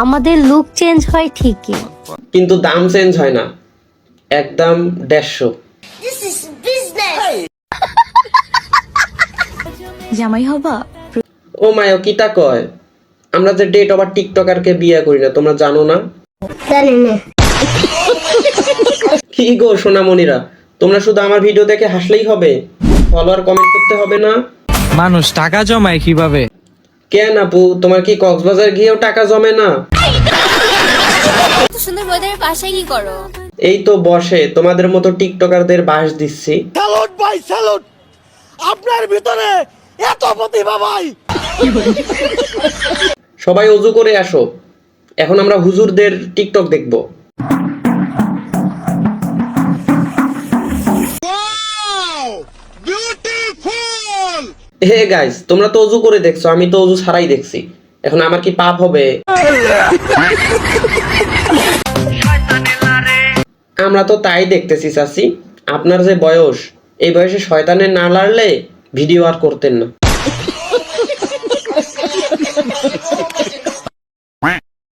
আমাদের look change হয় ঠিকই, কিন্তু দাম চেঞ্জ হয় না, একদম 150। জামাই হবা? ও মায়ো কিতা কয়, আমরা যে ডেট আবার টিকটকারকে বিয়ে করি না, তোমরা জানো না? কি গো সোনামণিরা, তোমরা শুধু আমার ভিডিও দেখে হাসলেই হবে? ফলোয়ার কমেন্ট করতে হবে না? মানুষ টাকা জমায় কিভাবে? কেন আপু, তোমার কি কক্সবাজার গিয়েও টাকা জমে না? সুন্দর ওয়েদারের পাশে কি করো? এই তো বসে তোমাদের মতো টিকটকারদের বাস দিচ্ছি। স্যালুট ভাই স্যালুট, আপনার ভিতরে এত প্রতিভা ভাই। সবাই ওযু করে আসো, এখন আমরা হুজুরদের টিকটক দেখব। হে গাইস, তোমরা তো ওযু করে দেখছো, আমি তো ওযু ছাড়াই দেখছি, এখন আমার কি পাপ হবে? আমরা তো তাই দেখতেছি চাচি, আপনার যে বয়স, এই বয়সে শয়তানের না লাড়লে ভিডিও আর করতেন না।